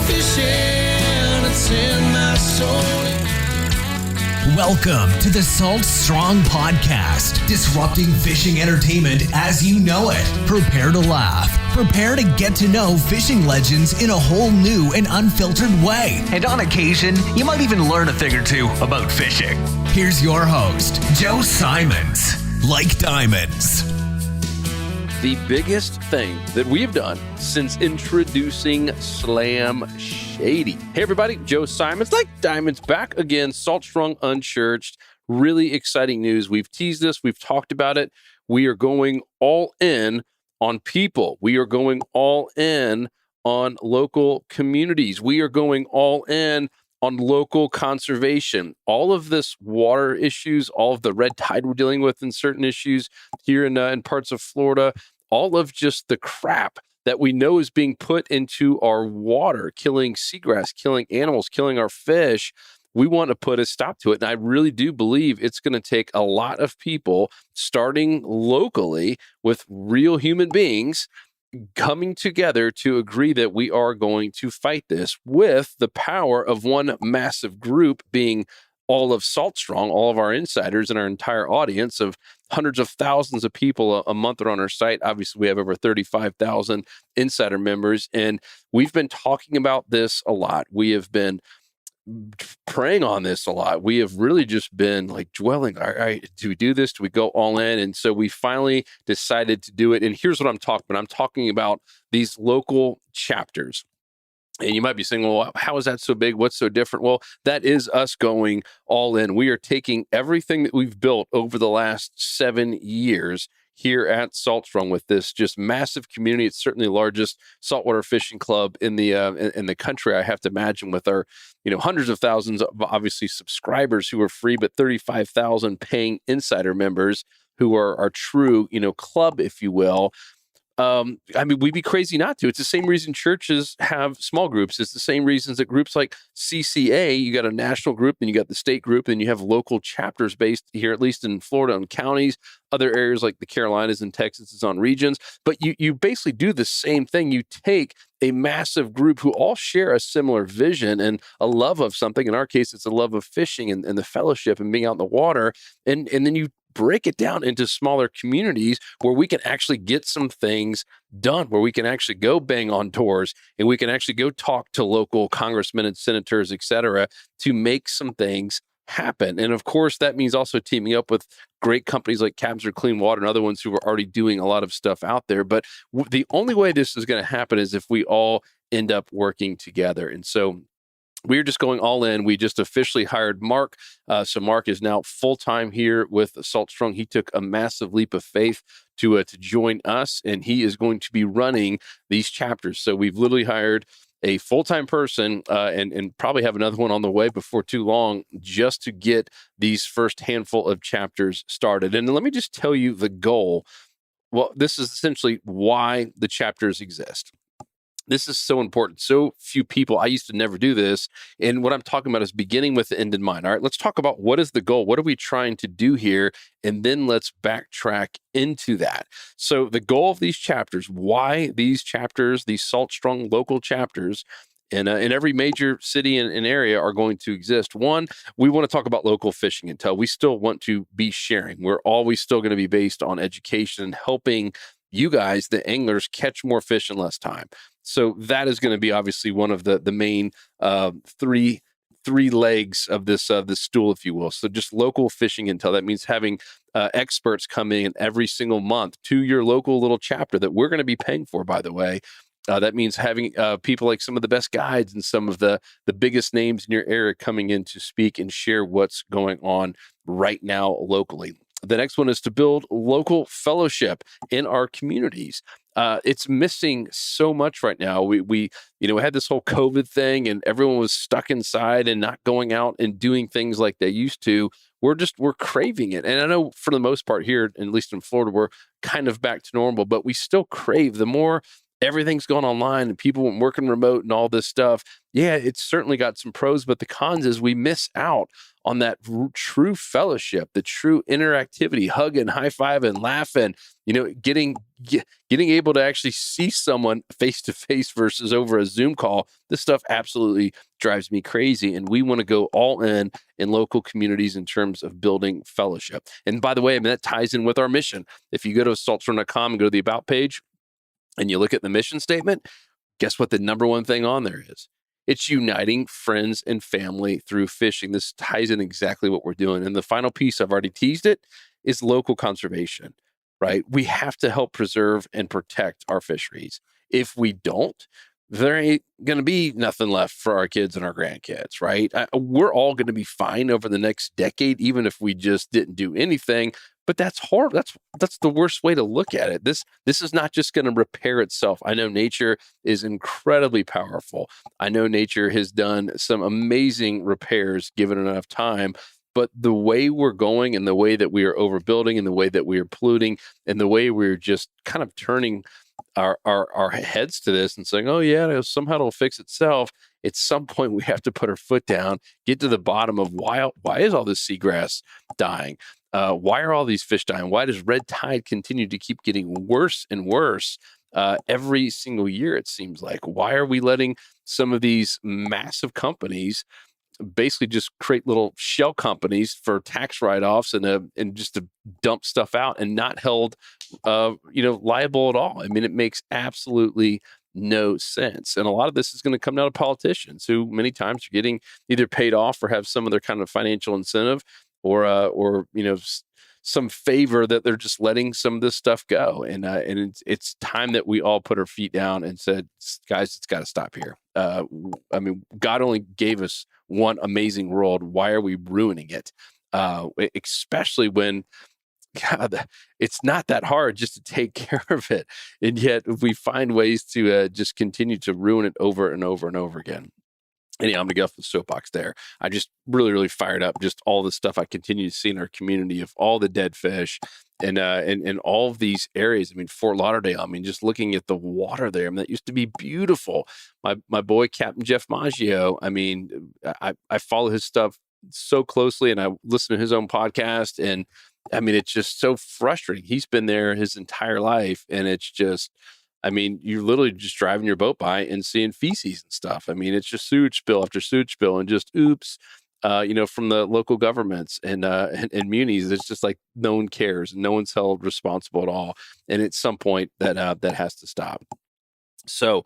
fishing, it's in my soul. Welcome to the Salt Strong Podcast, disrupting fishing entertainment as you know it. Prepare to laugh. Prepare to get to know fishing legends in a whole new and unfiltered way. And on occasion, you might even learn a thing or two about fishing. Here's your host, Joe Simons. Like diamonds. The biggest thing that we've done since introducing Slam Shady. Hey everybody, Joe Simons, Like Diamonds, back again, Salt Strong Unchurched. Really exciting news. We've teased this, we've talked about it. We are going all in on people. We are going all in on local communities. We are going all in on local conservation. All of this water issues, all of the red tide we're dealing with in certain issues here in parts of Florida, all of just the crap that we know is being put into our water, killing seagrass, killing animals, killing our fish. We want to put a stop to it. And I really do believe it's going to take a lot of people, starting locally with real human beings, coming together to agree that we are going to fight this with the power of one massive group being all of Salt Strong, all of our insiders and our entire audience of hundreds of thousands of people a month are on our site. Obviously, we have over 35,000 insider members, and we've been talking about this a lot. We have been praying on this a lot. We have really just been like dwelling, all right, do we do this? Do we go all in? And so we finally decided to do it. And here's what I'm talking about. I'm talking about these local chapters. And you might be saying, well, how is that so big? What's so different? Well, that is us going all in. We are taking everything that we've built over the last 7 years here at Salt Strong with this just massive community. It's certainly the largest saltwater fishing club in the country, I have to imagine, with our hundreds of thousands of obviously subscribers who are free, but 35,000 paying insider members who are our true club, if you will. We'd be crazy not to. It's the same reason churches have small groups. It's the same reasons that groups like CCA, you got a national group, then you got the state group, and you have local chapters based here, at least in Florida, on counties. Other areas like the Carolinas and Texas is on regions. But you basically do the same thing. You take a massive group who all share a similar vision and a love of something. In our case, it's a love of fishing and the fellowship and being out in the water. And then you break it down into smaller communities where we can actually get some things done, where we can actually go bang on doors and we can actually go talk to local congressmen and senators, et cetera, to make some things happen. And of course, that means also teaming up with great companies like Capture Clean Water and other ones who are already doing a lot of stuff out there. But the only way this is going to happen is if we all end up working together. And so we're just going all in. We just officially hired Mark. So Mark is now full-time here with Salt Strong. He took a massive leap of faith to join us, and he is going to be running these chapters. So we've literally hired a full-time person and probably have another one on the way before too long, just to get these first handful of chapters started. And let me just tell you the goal. Well, this is essentially why the chapters exist. This is so important. So few people, I used to never do this. And what I'm talking about is beginning with the end in mind. All right, let's talk about what is the goal? What are we trying to do here? And then let's backtrack into that. So the goal of these chapters, why these chapters, these Salt Strong local chapters in every major city and area are going to exist. One, we want to talk about local fishing until we still want to be sharing. We're always still going to be based on education and helping you guys, the anglers, catch more fish in less time. So that is going to be obviously one of the main three legs of this stool, if you will. So just local fishing intel. That means having experts come in every single month to your local little chapter that we're going to be paying for, by the way. That means having people like some of the best guides and some of the biggest names in your area coming in to speak and share what's going on right now locally. The next one is to build local fellowship in our communities. It's missing so much right now. We had this whole COVID thing and everyone was stuck inside and not going out and doing things like they used to. We're craving it. And I know for the most part here, at least in Florida, we're kind of back to normal, but we still crave the more everything's gone online and people working remote and all this stuff. Yeah, it's certainly got some pros, but the cons is we miss out on that true fellowship, the true interactivity, hugging, high fiving, laughing, getting able to actually see someone face to face versus over a Zoom call. This stuff absolutely drives me crazy. And we want to go all in local communities in terms of building fellowship. And by the way, I mean, that ties in with our mission. If you go to saltstrong.com and go to the About page and you look at the mission statement, guess what the number one thing on there is? It's uniting friends and family through fishing. This ties in exactly what we're doing. And the final piece, I've already teased it, is local conservation, right? We have to help preserve and protect our fisheries. If we don't, there ain't going to be nothing left for our kids and our grandkids, right? We're all going to be fine over the next decade, even if we just didn't do anything. But that's horrible. That's the worst way to look at it. This is not just going to repair itself. I know nature is incredibly powerful. I know nature has done some amazing repairs given enough time. But the way we're going and the way that we are overbuilding and the way that we are polluting and the way we're just kind of turning our heads to this and saying, oh yeah, somehow it'll fix itself. At some point we have to put our foot down, get to the bottom of why is all this seagrass dying? Why are all these fish dying? Why does red tide continue to keep getting worse and worse every single year, it seems like? Why are we letting some of these massive companies basically just create little shell companies for tax write-offs and just to dump stuff out and not held liable at all? I mean, it makes absolutely no sense. And a lot of this is going to come down to politicians who many times are getting either paid off or have some of their kind of financial incentive or some favor that they're just letting some of this stuff go. And it's time that we all put our feet down and said, guys, it's got to stop here. I mean, God only gave us one amazing world. Why are we ruining it? Especially when, God, it's not that hard just to take care of it. And yet we find ways to just continue to ruin it over and over and over again. Anyhow, I'm going to get off the soapbox there. I just really, really fired up just all the stuff I continue to see in our community of all the dead fish and all of these areas. I mean, Fort Lauderdale, I mean, just looking at the water there, I mean, that used to be beautiful. My boy, Captain Jeff Maggio, I mean, I follow his stuff so closely and I listen to his own podcast. And I mean, it's just so frustrating. He's been there his entire life. And it's just, I mean, you're literally just driving your boat by and seeing feces and stuff. I mean, it's just sewage spill after sewage spill and just oops, from the local governments and munis. It's just like no one cares. No one's held responsible at all. And at some point that has to stop. So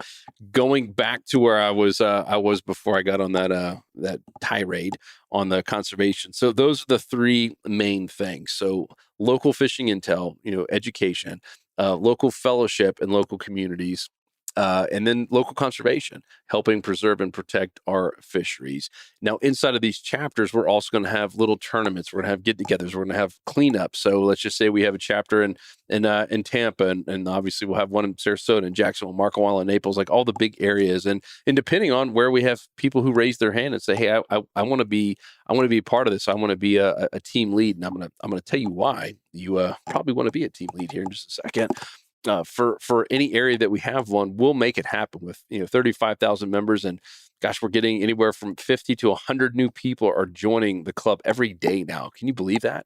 going back to where I was before I got on that tirade on the conservation. So those are the three main things. So local fishing intel, education, local fellowship and local communities, and then local conservation, helping preserve and protect our fisheries. Now, inside of these chapters, we're also going to have little tournaments. We're going to have get-togethers. We're going to have cleanups. So let's just say we have a chapter in Tampa, and obviously we'll have one in Sarasota and Jacksonville, Marco Island, Naples, like all the big areas. And depending on where we have people who raise their hand and say, "Hey, I want to be a part of this. I want to be a team lead," and I'm going to tell you why you probably want to be a team lead here in just a second. For any area that we have one, we'll make it happen with 35,000 members, and gosh, we're getting anywhere from 50 to 100 new people are joining the club every day now. Can you believe that?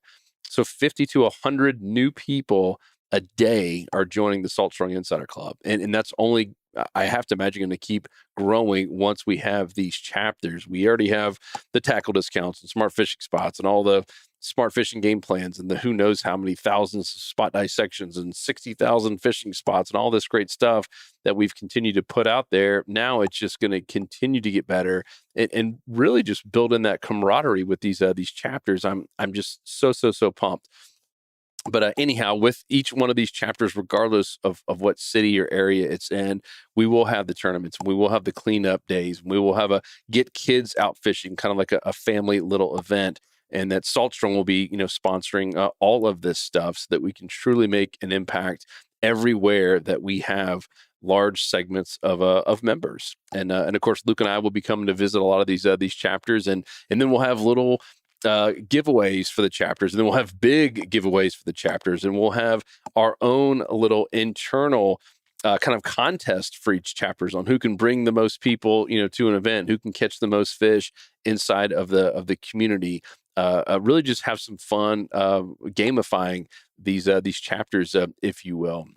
So 50 to 100 new people a day are joining the Salt Strong Insider Club, and that's only, I have to imagine, going to keep growing once we have these chapters. We already have the tackle discounts and smart fishing spots and all the smart fishing game plans and the who knows how many thousands of spot dissections and 60,000 fishing spots and all this great stuff that we've continued to put out there. Now it's just going to continue to get better and really just build in that camaraderie with these chapters. I'm just so pumped. But anyhow, with each one of these chapters, regardless of what city or area it's in, we will have the tournaments, we will have the cleanup days, we will have a get kids out fishing, kind of like a family little event. And that Saltstrong will be, sponsoring all of this stuff so that we can truly make an impact everywhere that we have large segments of members. And of course, Luke and I will be coming to visit a lot of these chapters, and then we'll have little giveaways for the chapters, and then we'll have big giveaways for the chapters, and we'll have our own little internal kind of contest for each chapters on who can bring the most people, to an event, who can catch the most fish inside of the community. really just have some fun gamifying these chapters, if you will.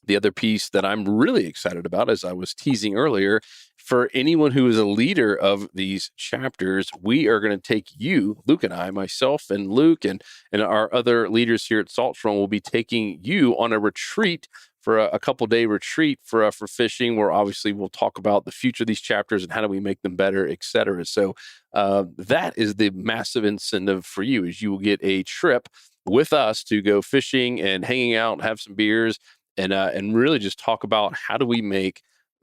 The other piece that I'm really excited about, as I was teasing earlier, for anyone who is a leader of these chapters, we are going to take you, Luke and I, myself and Luke, and our other leaders here at Salt Strong will be taking you on a retreat for a couple day retreat for fishing, where obviously we'll talk about the future of these chapters and how do we make them better, et cetera. So that is the massive incentive for you, is you will get a trip with us to go fishing and hanging out, have some beers, and really just talk about how do we make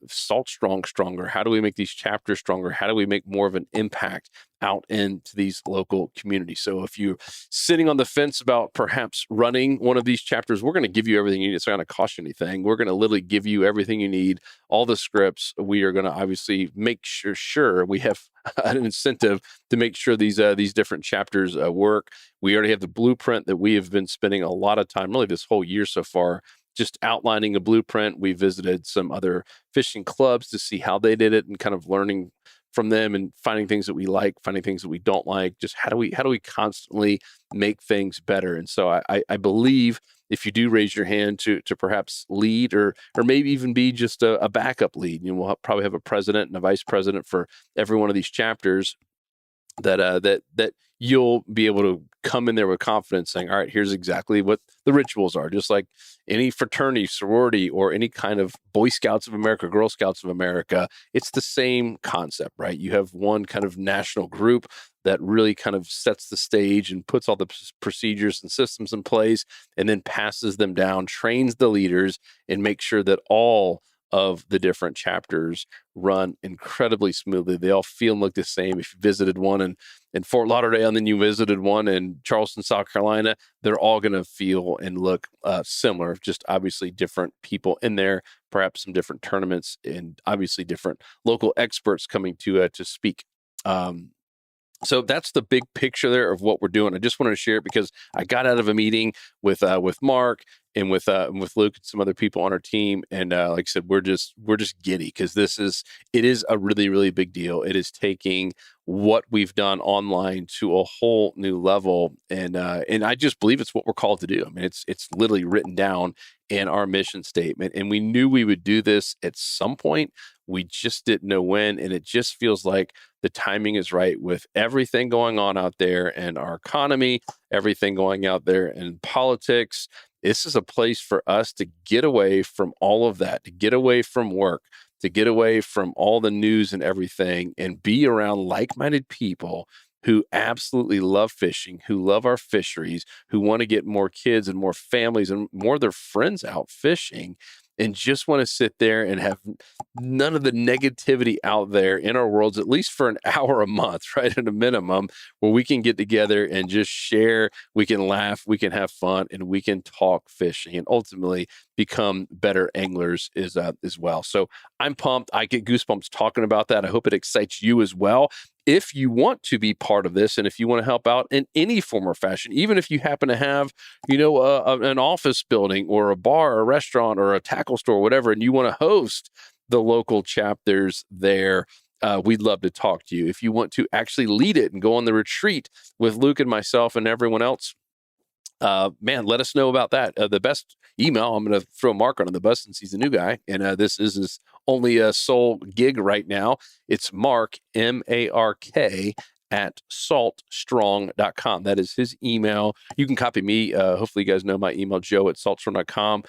Salt Strong stronger? How do we make these chapters stronger? How do we make more of an impact out into these local communities? So if you're sitting on the fence about perhaps running one of these chapters, we're going to give you everything you need. It's not going to cost you anything. We're going to literally give you everything you need, all the scripts. We are going to obviously make sure we have an incentive to make sure these different chapters work. We already have the blueprint that we have been spending a lot of time, really this whole year so far, just outlining a blueprint. We visited some other fishing clubs to see how they did it and kind of learning from them and finding things that we like, finding things that we don't like. Just how do we constantly make things better? And so I believe if you do raise your hand to perhaps lead or maybe even be just a backup lead, we'll probably have a president and a vice president for every one of these chapters, that you'll be able to come in there with confidence saying, all right, here's exactly what the rituals are. Just like any fraternity, sorority, or any kind of Boy Scouts of America, Girl Scouts of America, it's the same concept, right? You have one kind of national group that really kind of sets the stage and puts all the procedures and systems in place, and then passes them down, trains the leaders, and makes sure that all of the different chapters run incredibly smoothly. They all feel and look the same. If you visited one in Fort Lauderdale and then you visited one in Charleston, South Carolina, they're all going to feel and look similar. Just obviously different people in there, perhaps some different tournaments, and obviously different local experts coming to speak. So that's the big picture there of what we're doing. I just wanted to share it because I got out of a meeting with Mark and with Luke and some other people on our team, and like I said, we're just giddy because it is a really, really big deal. It is taking what we've done online to a whole new level, and I just believe it's what we're called to do. I mean, it's literally written down in our mission statement, and we knew we would do this at some point. We just didn't know when, and it just feels like the timing is right with everything going on out there in our economy, everything going out there in politics. This is a place for us to get away from all of that, to get away from work, to get away from all the news and everything, and be around like-minded people who absolutely love fishing, who love our fisheries, who want to get more kids and more families and more of their friends out fishing, and just want to sit there and have none of the negativity out there in our worlds, at least for an hour a month, right? At a minimum, where we can get together and just share, we can laugh, we can have fun, and we can talk fishing and ultimately become better anglers as well. So I'm pumped. I get goosebumps talking about that. I hope it excites you as well. If you want to be part of this, and if you want to help out in any form or fashion, even if you happen to have, an office building or a bar or a restaurant or a tackle store, whatever, and you want to host the local chapters there, we'd love to talk to you. If you want to actually lead it and go on the retreat with Luke and myself and everyone else, let us know about that. The best email, I'm going to throw Mark under the bus since he's a new guy, and this is his only a sole gig right now. It's Mark, MARK, at saltstrong.com. That is his email. You can copy me. Hopefully you guys know my email, Joe at saltstrong.com.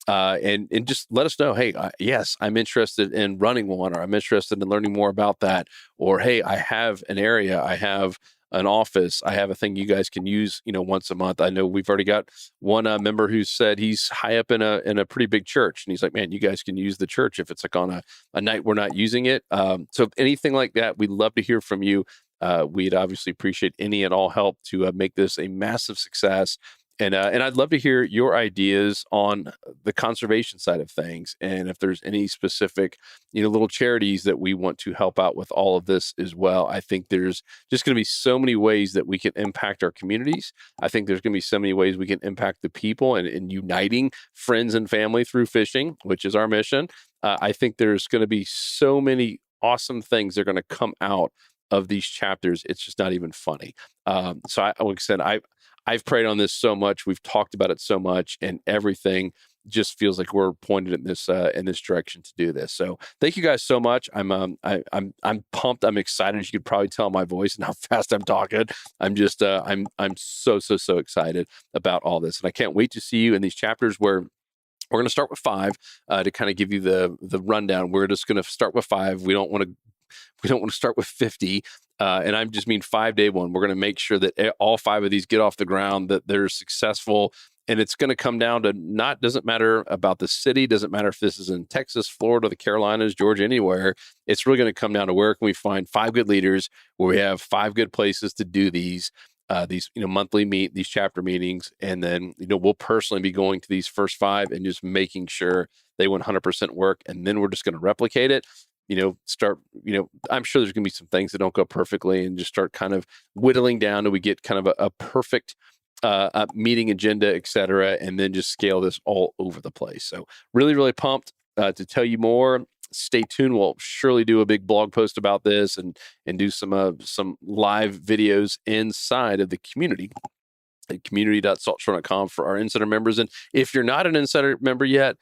And just let us know, hey, yes, I'm interested in running one, or I'm interested in learning more about that. Or, hey, I have an area, I have an office, I have a thing you guys can use, once a month. I know we've already got one member who said he's high up in a pretty big church, and he's like, man, you guys can use the church if it's like on a night we're not using it. So anything like that, we'd love to hear from you. We'd obviously appreciate any and all help to make this a massive success. And I'd love to hear your ideas on the conservation side of things, and if there's any specific, little charities that we want to help out with all of this as well. I think there's just going to be so many ways that we can impact our communities. I think there's going to be so many ways we can impact the people and uniting friends and family through fishing, which is our mission. I think there's going to be so many awesome things that are going to come out of these chapters, it's just not even funny. So like I said, I've prayed on this so much. We've talked about it so much, and everything just feels like we're pointed in this direction to do this. So thank you guys so much. I'm pumped. I'm excited. You could probably tell my voice and how fast I'm talking. I'm just I'm so excited about all this, and I can't wait to see you in these chapters where we're going to start with 5 to kind of give you the rundown. We're just going to start with 5. We don't want to start with 50. And I just mean 5 day one. We're going to make sure that all 5 of these get off the ground, that they're successful. And it's going to come down to doesn't matter about the city, doesn't matter if this is in Texas, Florida, the Carolinas, Georgia, anywhere. It's really going to come down to where can we find 5 good leaders, where we have 5 good places to do these monthly these chapter meetings. And then, we'll personally be going to these first 5 and just making sure they 100% work. And then we're just going to replicate it. I'm sure there's going to be some things that don't go perfectly, and just start kind of whittling down till we get kind of a perfect meeting agenda, et cetera, and then just scale this all over the place. So really pumped to tell you more. Stay tuned. We'll surely do a big blog post about this and do some live videos inside of the community at community.saltstrong.com for our Insider members. And if you're not an Insider member yet,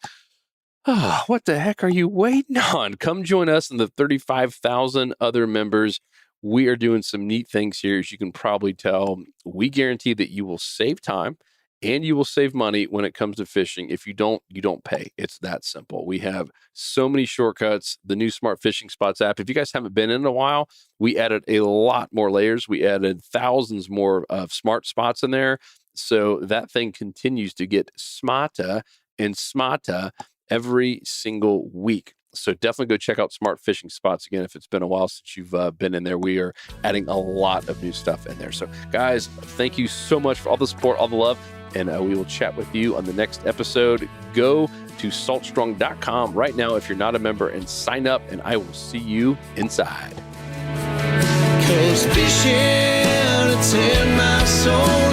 what the heck are you waiting on? Come join us and the 35,000 other members. We are doing some neat things here. As you can probably tell, we guarantee that you will save time and you will save money when it comes to fishing. If you don't pay. It's that simple. We have so many shortcuts. The new Smart Fishing Spots app. If you guys haven't been in a while, we added a lot more layers. We added thousands more of smart spots in there. So that thing continues to get smarter and smarter every single week. So definitely go check out Smart Fishing Spots again if it's been a while since you've been in there. We are adding a lot of new stuff in there. So guys, thank you so much for all the support, all the love, and we will chat with you on the next episode. Go to saltstrong.com right now if you're not a member and sign up, and I will see you inside. 'Cause fishing, it's in my soul.